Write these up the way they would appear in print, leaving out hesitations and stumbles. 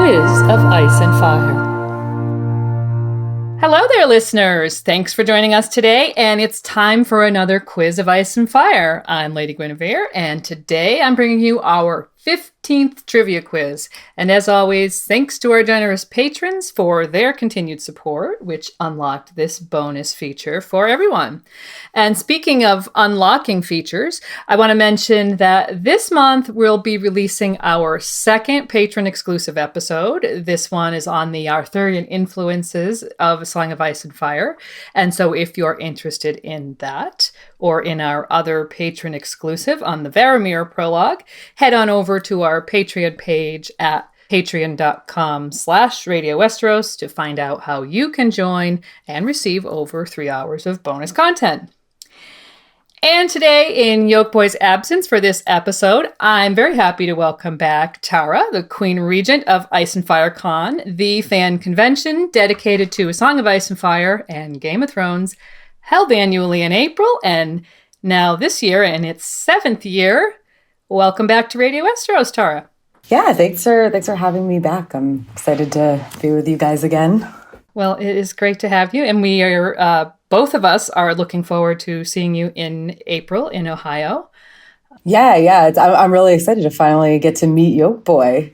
Quiz of Ice and Fire. Hello there, listeners. Thanks for joining us today, and it's time for another Quiz of Ice and Fire. I'm Lady Guinevere, and today I'm bringing you our 15th trivia quiz. And as always, thanks to our generous patrons for their continued support, which unlocked this bonus feature for everyone. And speaking of unlocking features, I want to mention that this month we'll be releasing our second patron-exclusive episode. This one is on the Arthurian influences of A Song of Ice and Fire. And so if you're interested in that, or in our other patron exclusive on the Varamir prologue, head on over to our Patreon page at patreon.com/Radio Westeros to find out how you can join and receive over 3 hours of bonus content. And today, in Yolkboy's absence for this episode, I'm very happy to welcome back Tara, the Queen Regent of Ice and Fire Con, the fan convention dedicated to A Song of Ice and Fire and Game of Thrones, held annually in April, and now this year in its 7th year. Welcome back to Radio Westeros, Tara. Yeah, thanks for having me back. I'm excited to be with you guys again. Well, it is great to have you, and we are both of us are looking forward to seeing you in April in Ohio. Yeah, I'm really excited to finally get to meet Yolkboy.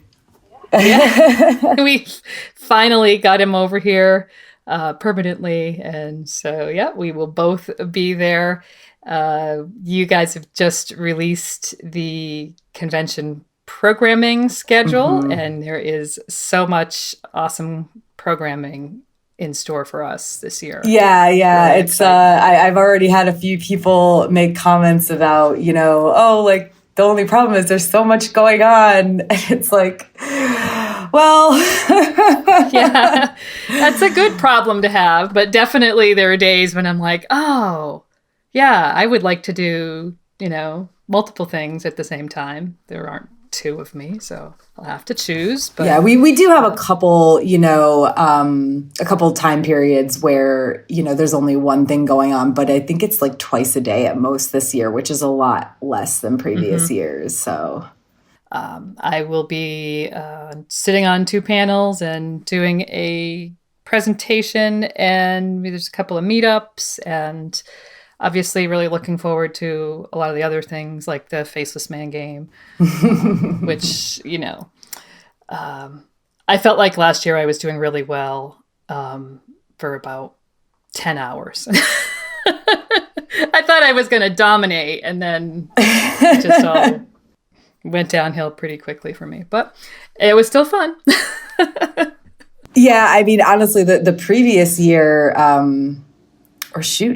Yeah, we finally got him over here permanently, and so yeah, we will both be there. You guys have just released the convention programming schedule, and there is so much awesome programming in store for us this year. Yeah, really it's I've already had a few people make comments about, like the only problem is there's so much going on, and it's like, well, yeah, that's a good problem to have, but definitely there are days when I'm like, oh, yeah, I would like to do, multiple things at the same time. There aren't two of me, so I'll have to choose. But yeah, we do have a couple, a couple time periods where, there's only one thing going on, but I think it's like twice a day at most this year, which is a lot less than previous years. So I will be sitting on 2 panels and doing a presentation, and there's a couple of meetups, and obviously really looking forward to a lot of the other things like the Faceless Man game, which, I felt like last year I was doing really well for about 10 hours. I thought I was going to dominate, and then it just all went downhill pretty quickly for me, but it was still fun. Yeah, I mean, honestly, the previous year,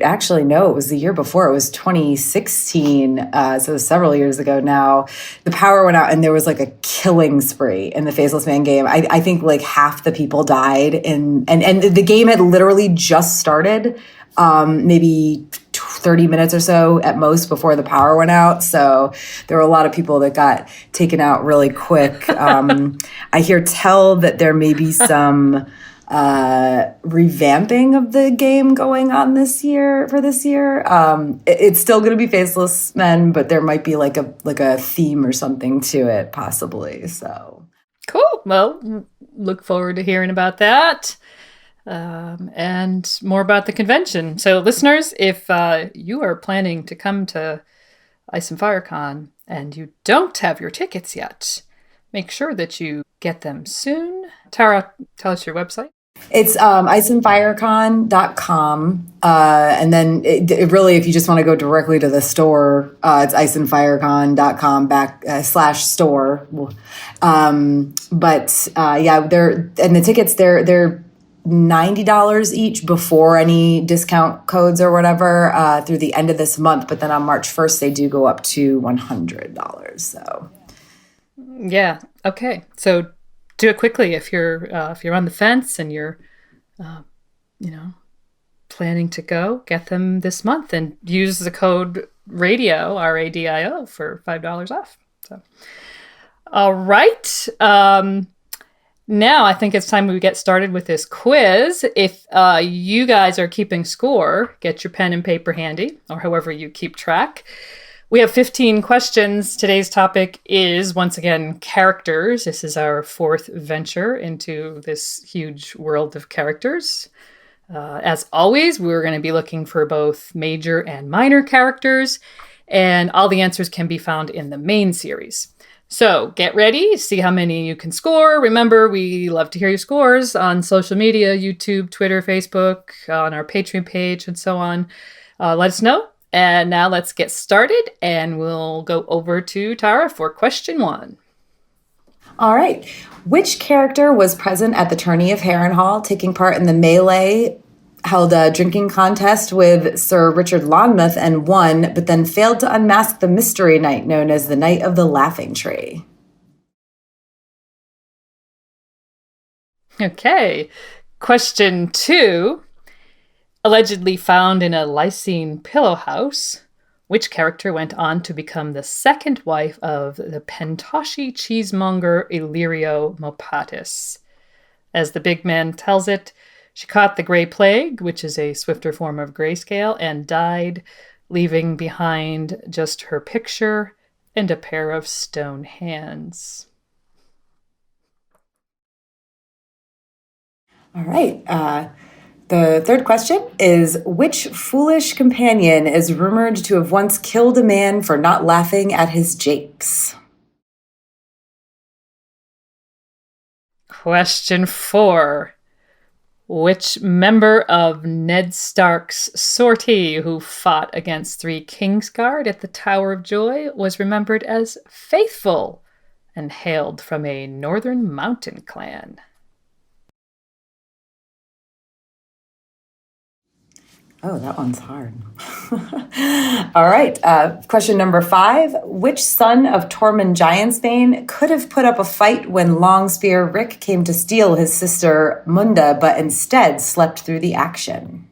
actually, no, it was the year before. It was 2016, so several years ago now. The power went out, and there was like a killing spree in the Faceless Man game. I think like half the people died, and the game had literally just started, maybe 30 minutes or so at most before the power went out. So there were a lot of people that got taken out really quick. I hear tell that there may be some revamping of the game going on this year. It's still going to be Faceless Men, but there might be like a theme or something to it, possibly. So cool. Well, look forward to hearing about that. And more about the convention. So listeners, if you are planning to come to Ice and Fire Con and you don't have your tickets yet, make sure that you get them soon. Tara, tell us your website. It's iceandfirecon.com. And then it really, if you just want to go directly to the store, it's iceandfirecon.com/store. The tickets, they're $90 each before any discount codes or whatever through the end of this month. But then on March 1st, they do go up to $100. So, yeah. Okay. So do it quickly if you're on the fence and you're, planning to go. Get them this month and use the code RADIO RADIO for $5 off. So, all right. Now I think it's time we get started with this quiz. If you guys are keeping score, get your pen and paper handy, or however you keep track. We have 15 questions. Today's topic is, once again, characters. This is our fourth venture into this huge world of characters. As always, we're going to be looking for both major and minor characters, and all the answers can be found in the main series. So get ready, see how many you can score. Remember, we love to hear your scores on social media, YouTube, Twitter, Facebook, on our Patreon page, and so on. Let us know. And now let's get started, and we'll go over to Tara for question 1. All right. Which character was present at the tourney of Harrenhal, taking part in the melee, held a drinking contest with Sir Richard Lonmouth and won, but then failed to unmask the mystery knight known as the Knight of the Laughing Tree? Okay. Question 2. Allegedly found in a Lycene pillow house, which character went on to become the second wife of the Pentoshi cheesemonger Illyrio Mopatis? As the big man tells it, she caught the Grey Plague, which is a swifter form of grayscale, and died, leaving behind just her picture and a pair of stone hands. All right. The third question is, which foolish companion is rumored to have once killed a man for not laughing at his japes? Question 4. Which member of Ned Stark's sortie who fought against 3 Kingsguard at the Tower of Joy was remembered as faithful and hailed from a northern mountain clan? Oh, that one's hard. All right. Question number 5. Which son of Tormund Giantsbane could have put up a fight when Longspear Rick came to steal his sister Munda, but instead slept through the action?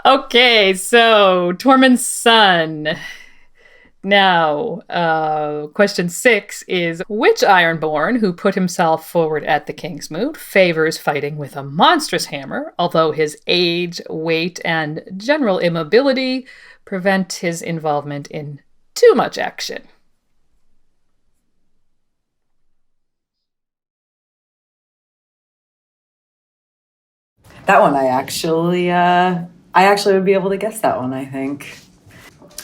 Okay, so Tormund's son. Now, question 6 is, which Ironborn who put himself forward at the King's Moot favors fighting with a monstrous hammer, although his age, weight, and general immobility prevent his involvement in too much action? That one I actually would be able to guess that one, I think.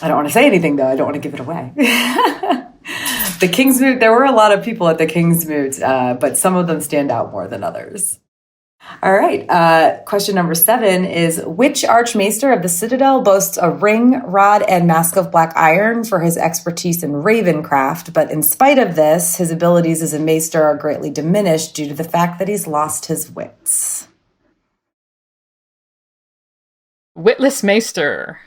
I don't want to say anything, though. I don't want to give it away. The King's Moot, there were a lot of people at the King's Moot, but some of them stand out more than others. All right. Question number 7 is, which Archmaester of the Citadel boasts a ring, rod, and mask of black iron for his expertise in ravencraft, but in spite of this, his abilities as a maester are greatly diminished due to the fact that he's lost his wits? Witless Maester.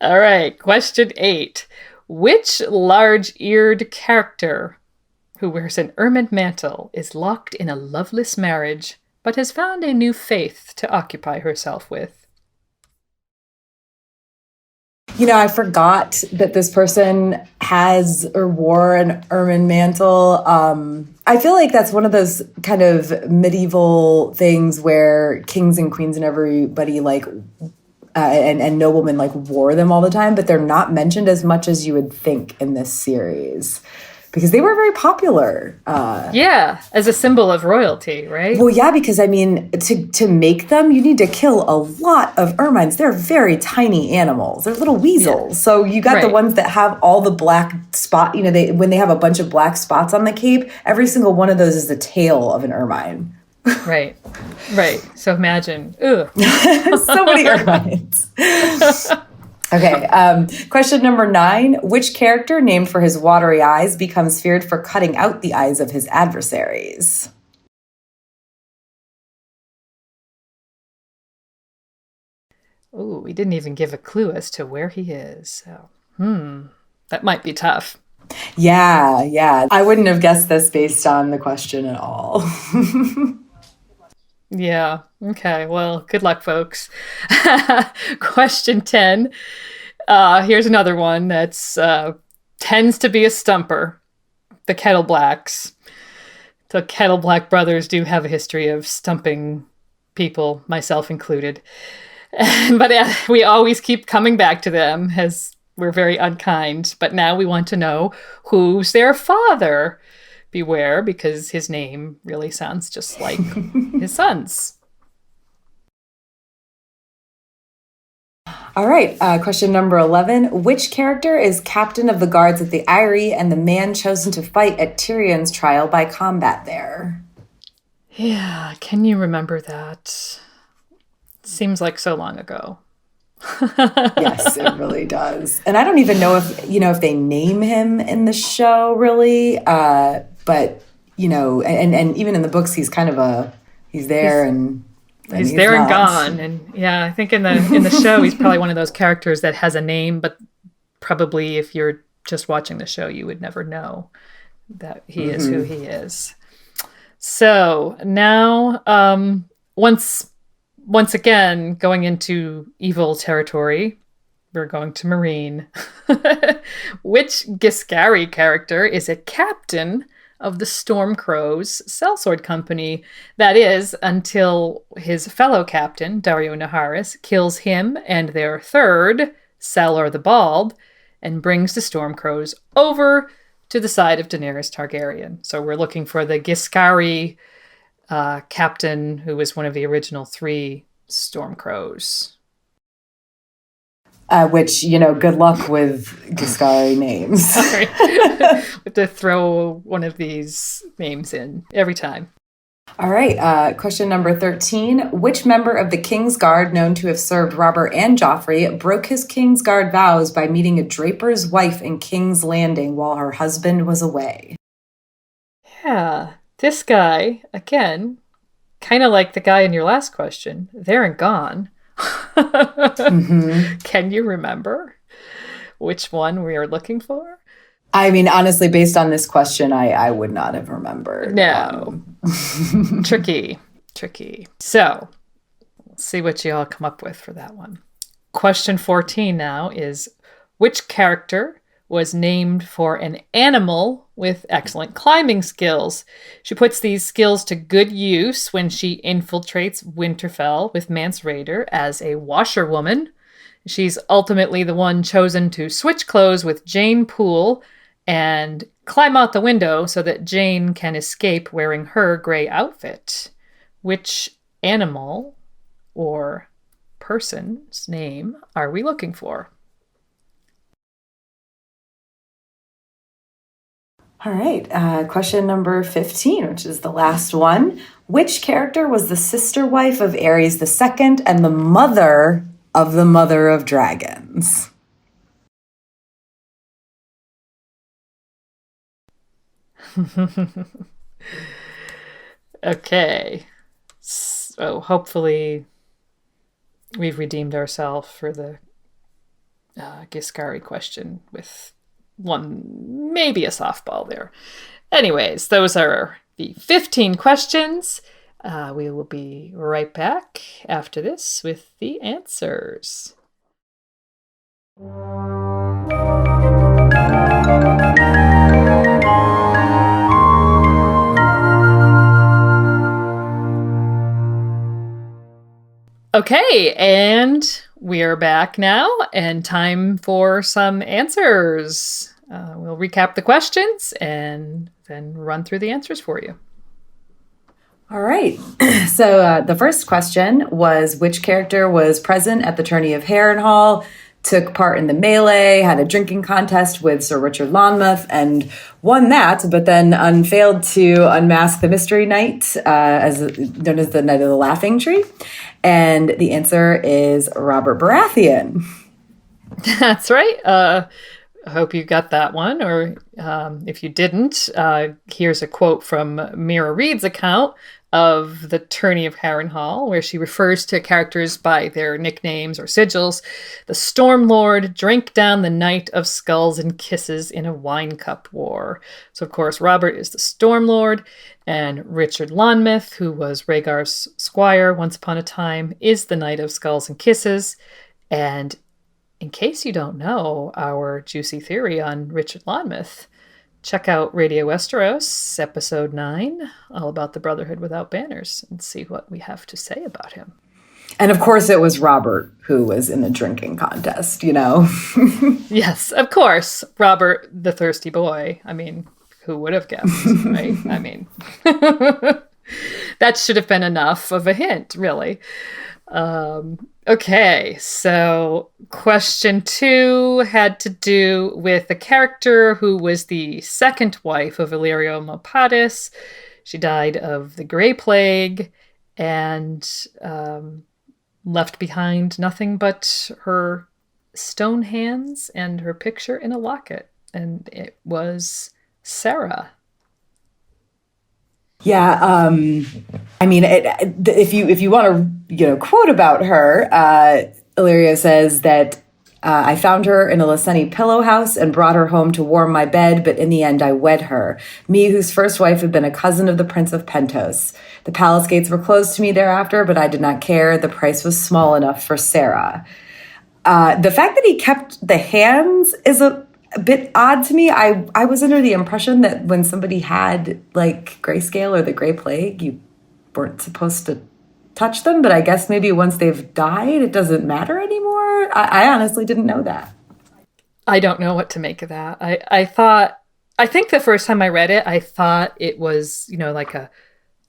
All right, question 8. Which large-eared character who wears an ermine mantle is locked in a loveless marriage but has found a new faith to occupy herself with? I forgot that this person has or wore an ermine mantle. I feel like that's one of those kind of medieval things where kings and queens and everybody and noblemen wore them all the time, but they're not mentioned as much as you would think in this series because they were very popular. Yeah, as a symbol of royalty, right? Well, yeah, because to make them, you need to kill a lot of ermines. They're very tiny animals. They're little weasels. Yeah. So you got the ones that have all the black spot. When they have a bunch of black spots on the cape, every single one of those is the tail of an ermine. Right. So imagine, ugh. So many ermines. Okay, question number 9. Which character named for his watery eyes becomes feared for cutting out the eyes of his adversaries? Oh, we didn't even give a clue as to where he is. So, that might be tough. Yeah. I wouldn't have guessed this based on the question at all. Yeah. Okay. Well, good luck, folks. Question 10. Here's another one that's tends to be a stumper. The Kettle Blacks. The Kettle Black brothers do have a history of stumping people, myself included. But we always keep coming back to them as we're very unkind. But now we want to know who's their father. Beware, because his name really sounds just like his son's. All right, question number 11. Which character is captain of the guards at the Eyrie and the man chosen to fight at Tyrion's trial by combat there? Yeah, can you remember that? Seems like so long ago. Yes, it really does. And I don't even know if they name him in the show really, but and even in the books he's kind of he's there and he's there and gone. And yeah, I think in the show he's probably one of those characters that has a name, but probably if you're just watching the show you would never know that he is who he is. So now once again, going into evil territory, we're going to Marine. Which Giscari character is a captain of the Stormcrows sellsword company? That is, until his fellow captain, Dario Naharis, kills him and their third, Salor the Bald, and brings the Stormcrows over to the side of Daenerys Targaryen. So we're looking for the Giscari captain who was one of the original 3 Stormcrows. Which, good luck with Giscari names. Sorry. We have to throw one of these names in every time. All right, question number 13. Which member of the King's Guard known to have served Robert and Joffrey broke his King's Guard vows by meeting a draper's wife in King's Landing while her husband was away? Yeah, this guy, again, kind of like the guy in your last question, there and gone. Can you remember which one we are looking for? I mean, honestly, based on this question, I would not have remembered. No. Tricky. So, let's see what you all come up with for that one. Question 14 now is, which character was named for an animal with excellent climbing skills? She puts these skills to good use when she infiltrates Winterfell with Mance Rayder as a washerwoman. She's ultimately the one chosen to switch clothes with Jane Poole and climb out the window so that Jane can escape wearing her gray outfit. Which animal or person's name are we looking for? All right, question number 15, which is the last one. Which character was the sister wife of Ares II and the mother of dragons? Okay. So hopefully we've redeemed ourselves for the Giscari question with one, maybe a softball there. Anyways, those are the 15 questions. We will be right back after this with the answers. Okay, and we're back now, and time for some answers. We'll recap the questions and then run through the answers for you. All right. So the first question was, which character was present at the tourney of Harrenhal, took part in the melee, had a drinking contest with Sir Richard Lonmouth, and won that, but then failed to unmask the Mystery Knight, as known as the Knight of the Laughing Tree? And the answer is Robert Baratheon. That's right. I hope you got that one, or if you didn't, here's a quote from Mira Reed's account of the Tourney of Harrenhal, where she refers to characters by their nicknames or sigils. The Stormlord drank down the Knight of Skulls and Kisses in a wine cup war. So, of course, Robert is the Stormlord, and Richard Lonmouth, who was Rhaegar's squire once upon a time, is the Knight of Skulls and Kisses. And in case you don't know our juicy theory on Richard Lonmouth, check out Radio Westeros, episode 9, all about the Brotherhood Without Banners, and see what we have to say about him. And of course, it was Robert who was in the drinking contest, you know? Yes, of course. Robert, the thirsty boy. I mean, who would have guessed, right? I mean, that should have been enough of a hint, really. Okay, so question two had to do with a character who was the second wife of Illyrio Mopatis. She died of the Grey Plague and left behind nothing but her stone hands and her picture in a locket. And it was Sarah. Yeah, I mean, if you want to quote about her, Illyria says that I found her in a Laseni pillow house and brought her home to warm my bed, but in the end I wed her, me whose first wife had been a cousin of the Prince of Pentos. The palace gates were closed to me thereafter, but I did not care. The price was small enough for Sarah. The fact that he kept the hands is a bit odd to me. I was under the impression that when somebody had like grayscale or the Gray Plague, you weren't supposed to touch them. But I guess maybe once they've died, it doesn't matter anymore. I honestly didn't know that. I don't know what to make of that. I think the first time I read it, I thought it was, like a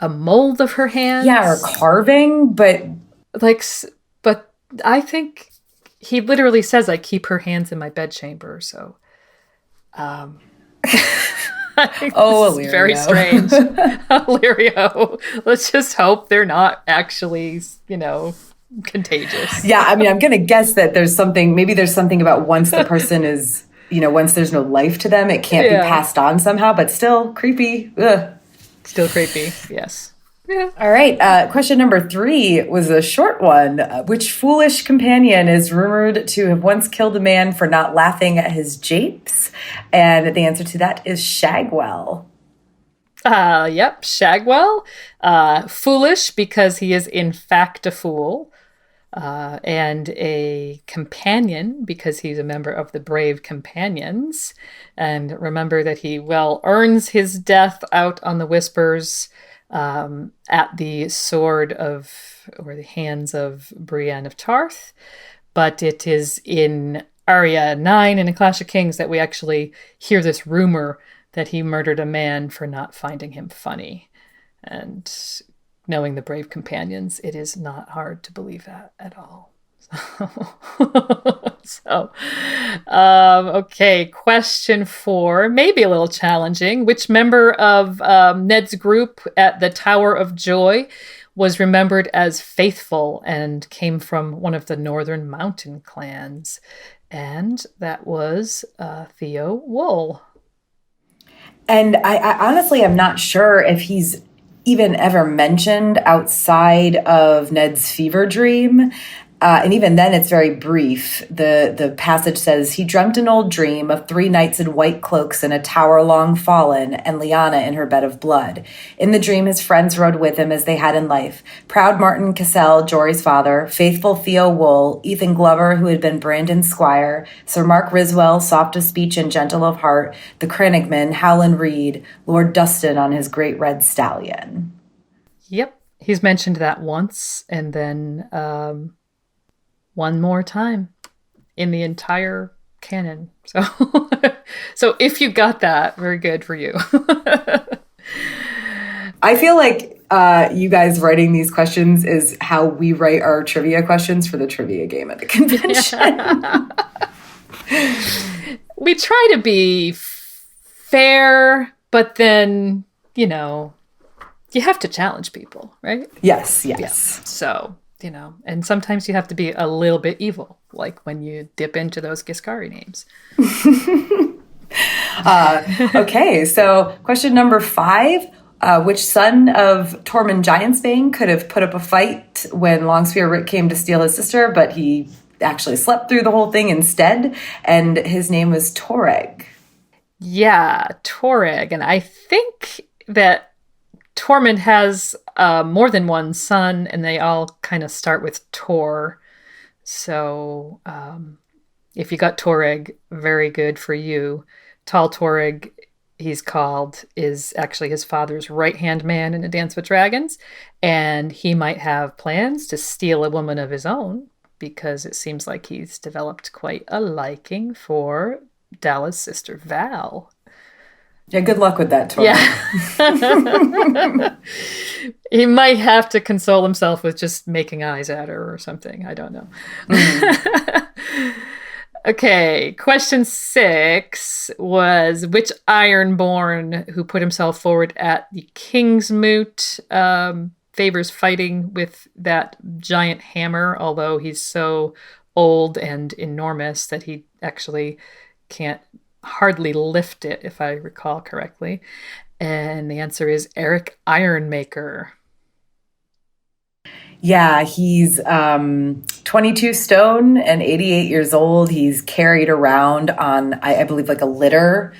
mold of her hands. Yeah, or carving, but like, but I think he literally says, I keep her hands in my bedchamber. So, oh, Illyrio. Very strange. Illyrio. Let's just hope they're not actually, contagious. Yeah, I mean, I'm going to guess that there's something about once the person is, once there's no life to them, it can't be passed on somehow, but still creepy. Ugh. Still creepy, yes. Yeah. All right. Question number 3 was a short one. Which foolish companion is rumored to have once killed a man for not laughing at his japes? And the answer to that is Shagwell. Yep, Shagwell. Foolish because he is in fact a fool. And a companion because he's a member of the Brave Companions. And remember that he, earns his death out on the Whispers at the sword or the hands of Brienne of Tarth. But it is in Arya 9 in A Clash of Kings that we actually hear this rumor that he murdered a man for not finding him funny. And knowing the Brave Companions, it is not hard to believe that at all. Okay, question 4, maybe a little challenging. Which member of Ned's group at the Tower of Joy was remembered as faithful and came from one of the Northern Mountain clans? And that was Theo Wool. And I honestly am not sure if he's even ever mentioned outside of Ned's fever dream. And even then, it's very brief. The passage says, he dreamt an old dream of 3 knights in white cloaks in a tower long fallen, and Lyanna in her bed of blood. In the dream, his friends rode with him as they had in life. Proud Martin Cassell, Jory's father, faithful Theo Wool, Ethan Glover, who had been Brandon's squire, Sir Mark Riswell, soft of speech and gentle of heart, the Crannogman, Howland Reed, Lord Dustin on his great red stallion. Yep, he's mentioned that once, and then one more time in the entire canon. So, so if you got that, very good for you. I feel like you guys writing these questions is how we write our trivia questions for the trivia game at the convention. We try to be fair, but then, you have to challenge people, right? Yes. Yeah. So, and sometimes you have to be a little bit evil, like when you dip into those Giscari names. Okay, so question number 5. Which son of Tormund Giantsbane could have put up a fight when Longspear Rick came to steal his sister, but he actually slept through the whole thing instead, and his name was Toreg. Yeah, Toreg. And I think that Tormund has more than one son, and they all kind of start with Tor. So if you got Toreg, very good for you. Tall Toreg he's called is actually his father's right-hand man in A Dance with Dragons, and he might have plans to steal a woman of his own because it seems like he's developed quite a liking for Dalla's sister Val. Yeah, good luck with that, Tori. Yeah. He might have to console himself with just making eyes at her or something. I don't know. Okay, question 6 was which Ironborn who put himself forward at the King's Moot favors fighting with that giant hammer, although he's so old and enormous that he actually can't hardly lift it, if I recall correctly. And the answer is Eric Ironmaker. Yeah, he's 22 stone and 88 years old. He's carried around on, I believe, like a litter.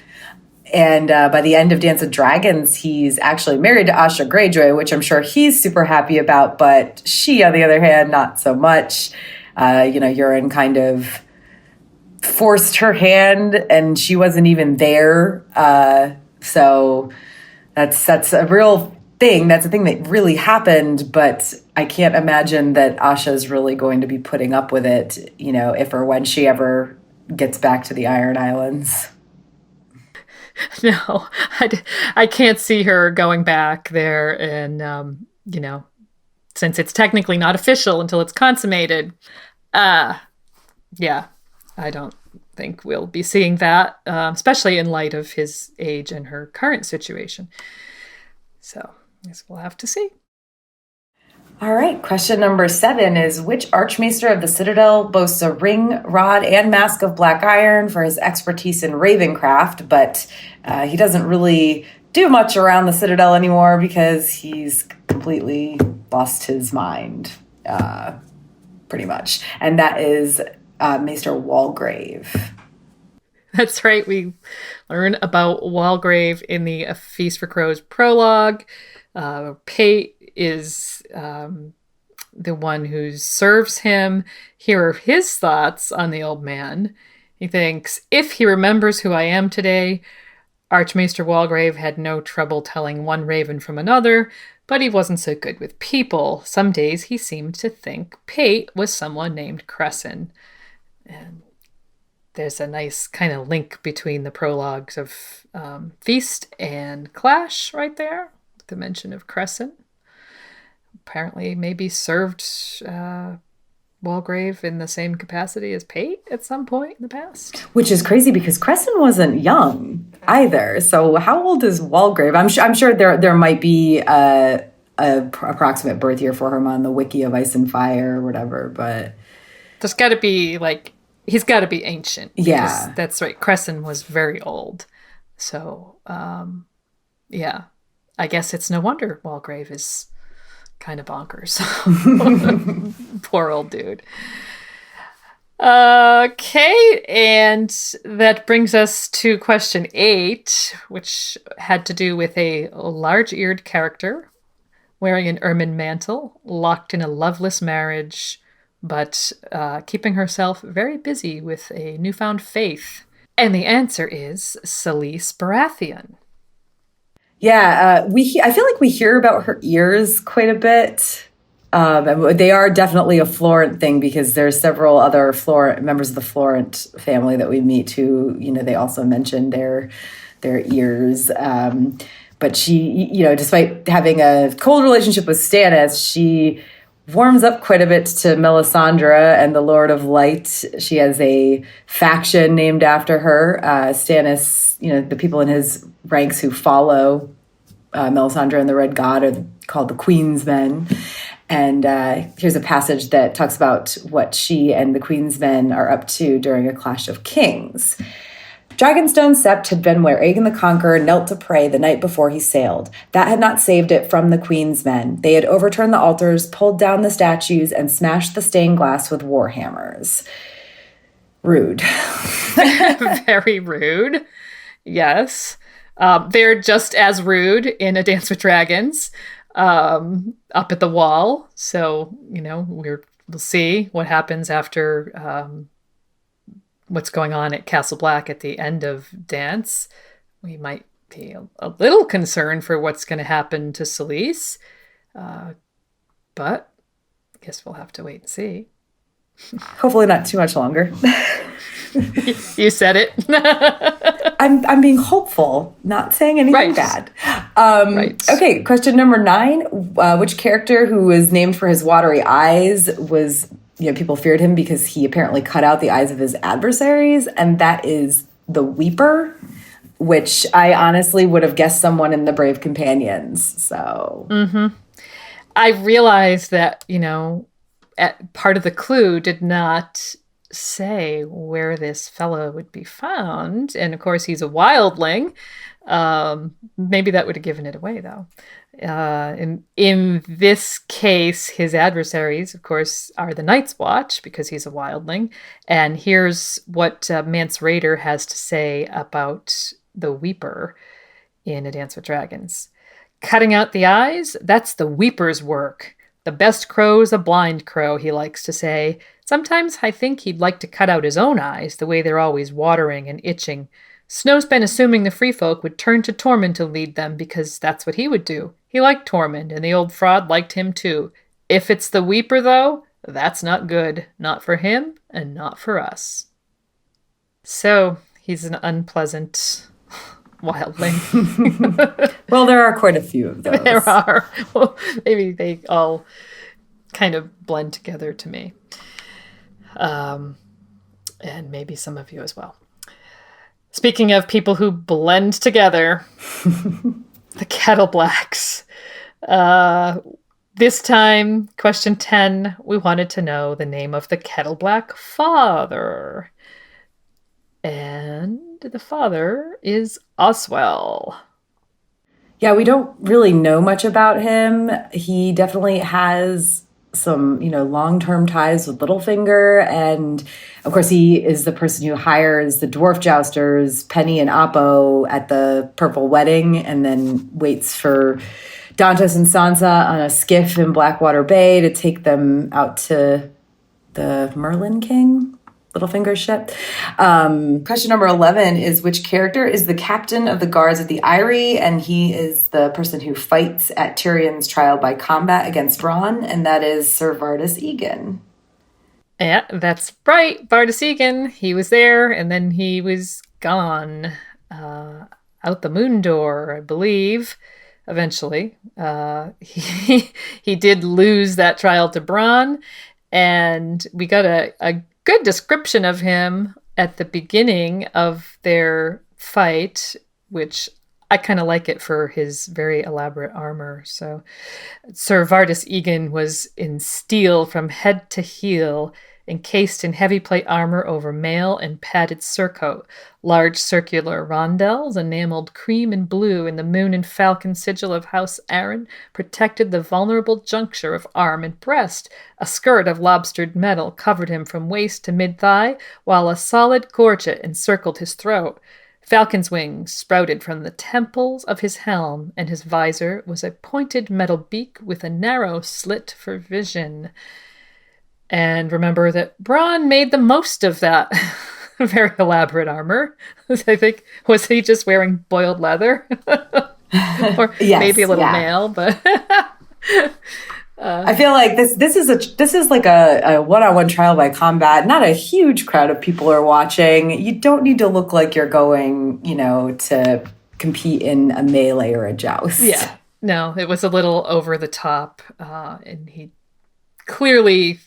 And by the end of Dance of Dragons, he's actually married to Asha Greyjoy, which I'm sure he's super happy about. But she, on the other hand, not so much. Euron kind of forced her hand, and she wasn't even there. So that's a real thing. That's a thing that really happened, but I can't imagine that Asha's really going to be putting up with it, if or when she ever gets back to the Iron Islands. No, I can't see her going back there. And, since it's technically not official until it's consummated, yeah, I don't think we'll be seeing that, especially in light of his age and her current situation. So I guess we'll have to see. All right, question number 7 is which Archmaester of the Citadel boasts a ring, rod, and mask of black iron for his expertise in Ravencraft, but he doesn't really do much around the Citadel anymore because he's completely lost his mind, pretty much. And that is Maester Walgrave. That's right. We learn about Walgrave in the A Feast for Crows prologue. Pate is the one who serves him. Here are his thoughts on the old man. He thinks, if he remembers who I am today, Archmaester Walgrave had no trouble telling one raven from another, but he wasn't so good with people. Some days he seemed to think Pate was someone named Cresson. And there's a nice kind of link between the prologues of Feast and Clash right there. The mention of Cresson. Apparently maybe served Walgrave in the same capacity as Pate at some point in the past. Which is crazy because Cresson wasn't young either. So how old is Walgrave? I'm sure there might be a approximate birth year for him on the wiki of Ice and Fire or whatever, but there's got to be he's got to be ancient. Yeah, that's right. Cresson was very old. So yeah, I guess it's no wonder Walgrave is kind of bonkers. Poor old dude. Okay, and that brings us to question 8, which had to do with a large-eared character wearing an ermine mantle, locked in a loveless marriage, but keeping herself very busy with a newfound faith. And the answer is Selyse Baratheon. Yeah, I feel like we hear about her ears quite a bit. They are definitely a Florent thing because there's several other members of the Florent family that we meet who, they also mention their ears. But she, despite having a cold relationship with Stannis, she warms up quite a bit to Melisandre and the Lord of Light. She has a faction named after her. Stannis, the people in his ranks who follow Melisandre and the Red God are called the Queen's Men. And here's a passage that talks about what she and the Queen's Men are up to during a clash of kings. Dragonstone Sept had been where Aegon the Conqueror knelt to pray the night before he sailed. That had not saved it from the Queen's Men. They had overturned the altars, pulled down the statues, and smashed the stained glass with war hammers. Rude. Very rude. Yes. They're just as rude in A Dance with Dragons, up at the wall. So, we'll see what happens after what's going on at Castle Black at the end of Dance. We might be a little concerned for what's going to happen to Selyse. But I guess we'll have to wait and see. Hopefully not too much longer. You said it. I'm being hopeful, not saying anything bad. Right. Okay, question number 9. Which character who was named for his watery eyes was, people feared him because he apparently cut out the eyes of his adversaries, and that is the Weeper, which I honestly would have guessed someone in the Brave Companions. So I realized that, part of the clue did not say where this fellow would be found. And of course, he's a wildling. Maybe that would have given it away, though. In this case, his adversaries, of course, are the Night's Watch because he's a wildling. And here's what Mance Rayder has to say about the Weeper in A Dance with Dragons. Cutting out the eyes, that's the Weeper's work. The best crow's a blind crow, he likes to say. Sometimes I think he'd like to cut out his own eyes, the way they're always watering and itching. Snow's been assuming the free folk would turn to Tormund to lead them, because that's what he would do. He liked Tormund, and the old fraud liked him too. If it's the Weeper, though, that's not good. Not for him, and not for us. So, he's an unpleasant wildling. Well, there are quite a few of those. There are. Well, maybe they all kind of blend together to me. And maybe some of you as well. Speaking of people who blend together, the Kettleblacks. This time, question 10, we wanted to know the name of the Kettleblack father. And the father is Oswell. Yeah, we don't really know much about him. He definitely has some, long-term ties with Littlefinger. And of course, he is the person who hires the dwarf jousters, Penny and Oppo, at the Purple Wedding, and then waits for Dantos and Sansa on a skiff in Blackwater Bay to take them out to the Merlin King, Littlefinger's ship. Question number 11 is, which character is the captain of the guards at the Eyrie? And he is the person who fights at Tyrion's trial by combat against Bronn, and that is Sir Vardis Egan. Yeah, that's right. Vardis Egan. He was there, and then he was gone. Out the moon door, I believe, eventually. He did lose that trial to Bronn, and we got a good description of him at the beginning of their fight, which I kind of like it for his very elaborate armor. So Sir Vardis Egan was in steel from head to heel, encased in heavy plate armor over mail and padded surcoat. Large circular rondelles, enameled cream and blue in the moon and falcon sigil of House Arryn, protected the vulnerable juncture of arm and breast. A skirt of lobstered metal covered him from waist to mid-thigh, while a solid gorget encircled his throat. Falcon's wings sprouted from the temples of his helm, and his visor was a pointed metal beak with a narrow slit for vision. And remember that Bronn made the most of that very elaborate armor. I think, was he just wearing boiled leather? Or yes, maybe a little mail, but I feel like this is like a one-on-one trial by combat. Not a huge crowd of people are watching. You don't need to look like you're going, to compete in a melee or a joust. Yeah, no, it was a little over the top, and he clearly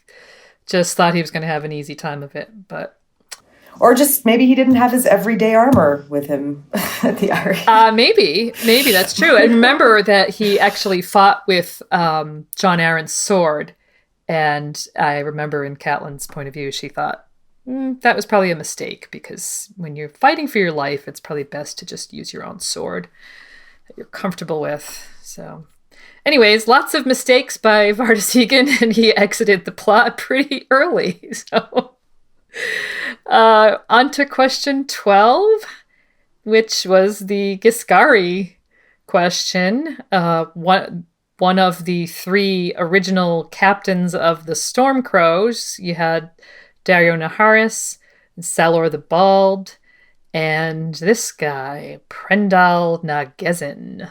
just thought he was going to have an easy time of it, but. Or just maybe he didn't have his everyday armor with him at the Eyrie. Maybe that's true. And remember that he actually fought with Jon Arryn's sword. And I remember in Catelyn's point of view, she thought that was probably a mistake, because when you're fighting for your life, it's probably best to just use your own sword that you're comfortable with. So anyways, lots of mistakes by Vardis Egan, and he exited the plot pretty early. So on to question 12, which was the Giscari question. One of the 3 original captains of the Stormcrows. You had Dario Naharis, and Salor the Bald, And this guy, Prendal Nagezin.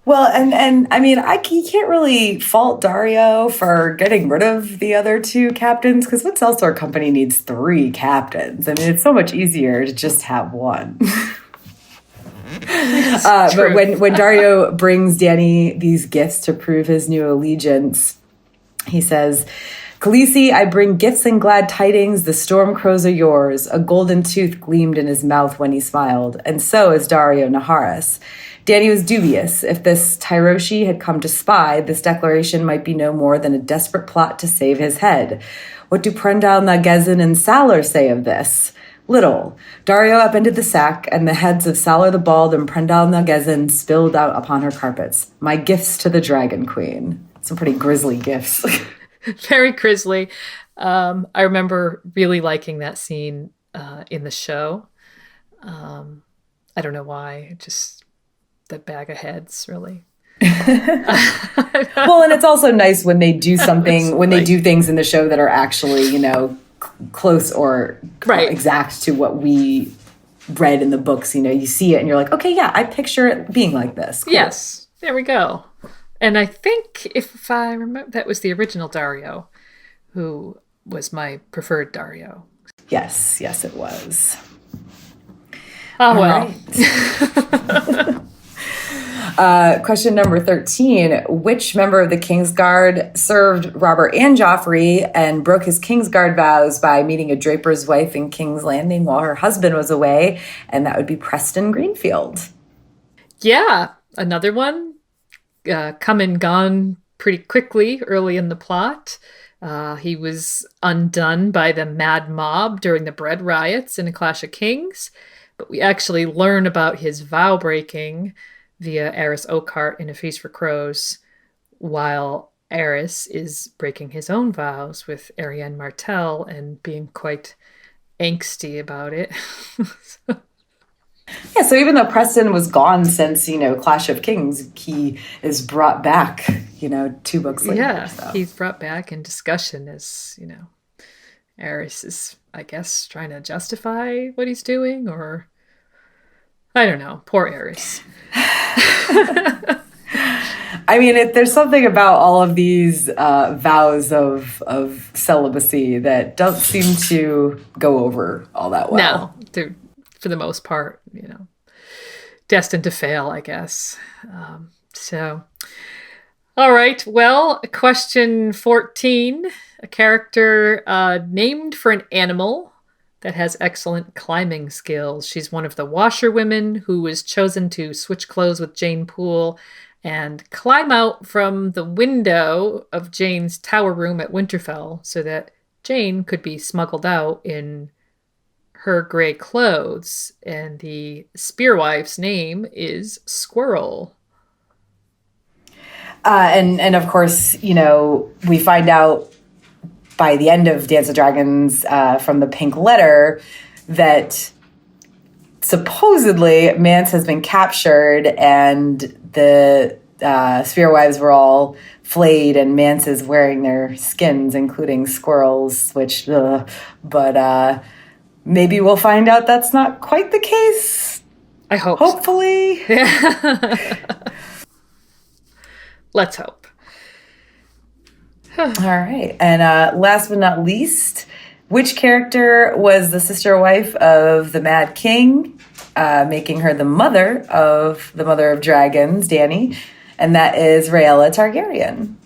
Well, and I mean, you can't really fault Dario for getting rid of the other two captains because what Sellsword Company needs three captains? I mean, it's so much easier to just have one. But when Dario brings Danny these gifts to prove his new allegiance, he says, Khaleesi, I bring gifts and glad tidings. The storm crows are yours. A golden tooth gleamed in his mouth when he smiled, and so is Dario Naharis. Danny was dubious. If this Tyroshi had come to spy, this declaration might be no more than a desperate plot to save his head. What do Prendal Nagezin and Salar say of this? Little. Dario upended the sack, and the heads of Salar the Bald and Prendal Nagezin spilled out upon her carpets. My gifts to the Dragon Queen. Some pretty grisly gifts. Very grisly. I remember really liking that scene in the show. I don't know why. Just the bag of heads, really. Well, and it's also nice when they do something, when they do things in the show that are actually, close or exact to what we read in the books. You see it and you're like, okay, yeah, I picture it being like this. Cool. Yes, there we go. And I think, if I remember, that was the original Dario, who was my preferred Dario. Yes, it was. Oh, well. Right. Question number 13. Which member of the Kingsguard served Robert and Joffrey and broke his Kingsguard vows by meeting a draper's wife in King's Landing while her husband was away? And that would be Preston Greenfield. Yeah, another one. Come and gone pretty quickly early in the plot. He was undone by the mad mob during the bread riots in A Clash of Kings, but we actually learn about his vow breaking via Aerys Oakheart in A Feast for Crows, while Aerys is breaking his own vows with Arianne Martell and being quite angsty about it. Yeah, so even though Preston was gone since, Clash of Kings, he is brought back, 2 books later. Yeah, so. He's brought back in discussion as, Aerys is, I guess, trying to justify what he's doing, or I don't know. Poor Aerys. I mean, there's something about all of these vows of celibacy that don't seem to go over all that well. No, they're, for the most part, destined to fail, I guess. All right. Well, question 14, a character named for an animal that has excellent climbing skills. She's one of the washerwomen who was chosen to switch clothes with Jane Poole and climb out from the window of Jane's tower room at Winterfell so that Jane could be smuggled out in her gray clothes. And the spearwife's name is Squirrel. And of course, we find out by the end of Dance of Dragons from the Pink Letter that supposedly Mance has been captured and the Spearwives were all flayed and Mance is wearing their skins, including Squirrel's, which, but maybe we'll find out that's not quite the case. I hope. Hopefully. So. Let's hope. All right. And last but not least, which character was the sister wife of the Mad King, making her the mother of dragons, Dany? And that is Rhaella Targaryen.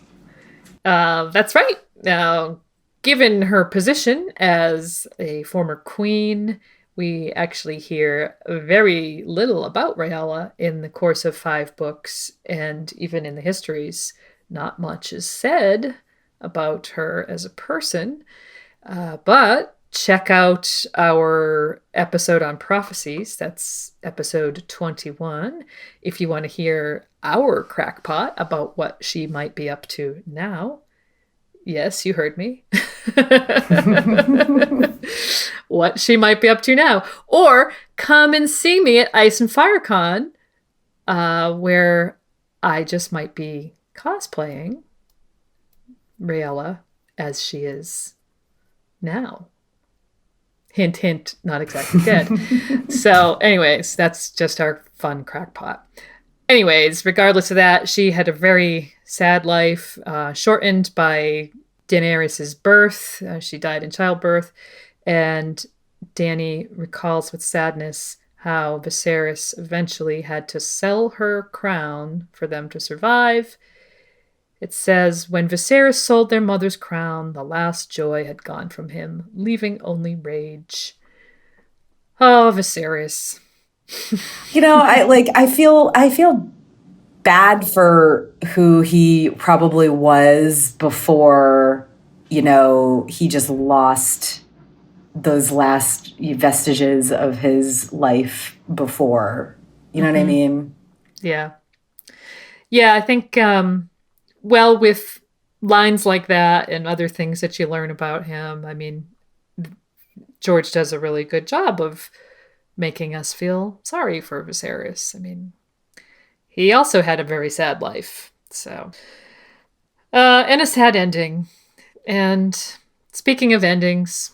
That's right. Now, given her position as a former queen, we actually hear very little about Rhaella in the course of 5 books, and even in the histories, not much is said about her as a person. But check out our episode on prophecies. That's episode 21. If you want to hear our crackpot about what she might be up to now. Yes, you heard me. What she might be up to now. Or come and see me at Ice and Fire Con, where I just might be cosplaying Rhaella as she is now. Hint, hint, not exactly dead. So, anyways, that's just our fun crackpot. Anyways, regardless of that, she had a very sad life, shortened by Daenerys' birth. She died in childbirth. And Dany recalls with sadness how Viserys eventually had to sell her crown for them to survive. It says, when Viserys sold their mother's crown, the last joy had gone from him, leaving only rage. Oh, Viserys. I feel bad for who he probably was before, he just lost those last vestiges of his life before. You know what I mean? Yeah. Yeah, I think, well, with lines like that and other things that you learn about him, I mean, George does a really good job of making us feel sorry for Viserys. I mean, he also had a very sad life. So, and a sad ending. And speaking of endings,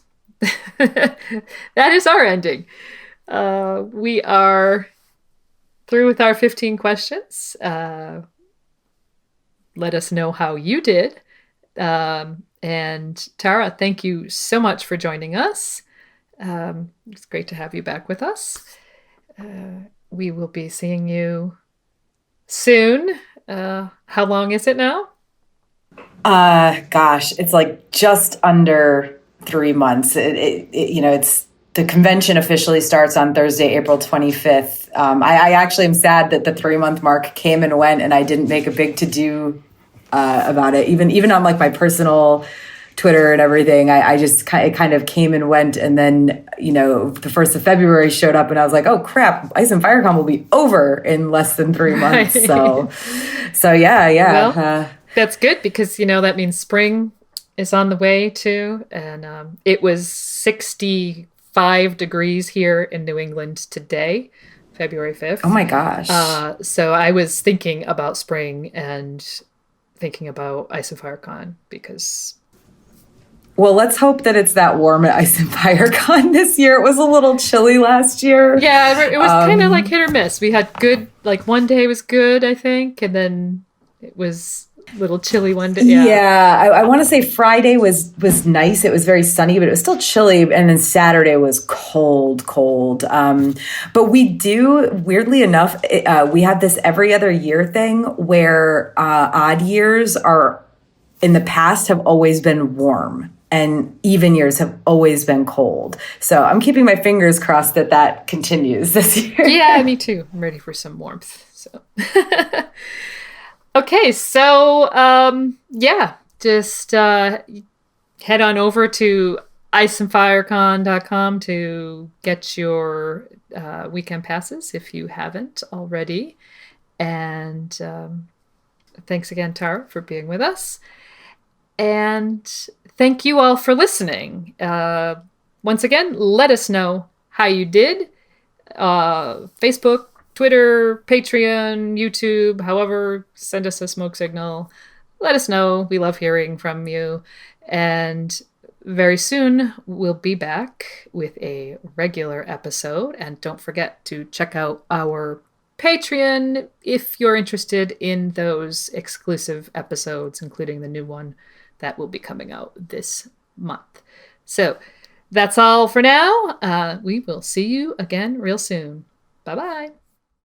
that is our ending. We are through with our 15 questions. Let us know how you did. And Tara, thank you so much for joining us. It's great to have you back with us. We will be seeing you soon. How long is it now? Gosh, it's like just under 3 months. It's the convention officially starts on Thursday, April 25th. I actually am sad that the 3-month mark came and went, and I didn't make a big to do about it. Even on like my personal Twitter and everything, it kind of came and went, and then the 1st of February showed up, and I was like, oh crap, Ice and Firecon will be over in less than 3 months. Right. So yeah. Well, that's good because that means spring is on the way too, and it was 65 degrees here in New England today, February 5th. Oh my gosh. So I was thinking about spring and thinking about Ice and Firecon because. Well, let's hope that it's that warm at Ice and Firecon this year. It was a little chilly last year. Yeah, it was kind of like hit or miss. We had good, like one day was good, I think, and then it was a little chilly one day. Yeah, I want to say Friday was nice. It was very sunny, but it was still chilly. And then Saturday was cold. But we do, weirdly enough, we have this every other year thing where odd years are, in the past, have always been warm. And even years have always been cold. So I'm keeping my fingers crossed that continues this year. Yeah, me too. I'm ready for some warmth. So, okay. So, just head on over to iceandfirecon.com to get your weekend passes if you haven't already. And thanks again, Tara, for being with us. And thank you all for listening. Once again, let us know how you did. Facebook, Twitter, Patreon, YouTube, however, send us a smoke signal. Let us know. We love hearing from you. And very soon, we'll be back with a regular episode. And don't forget to check out our Patreon if you're interested in those exclusive episodes, including the new one that will be coming out this month. So that's all for now. We will see you again real soon. Bye-bye.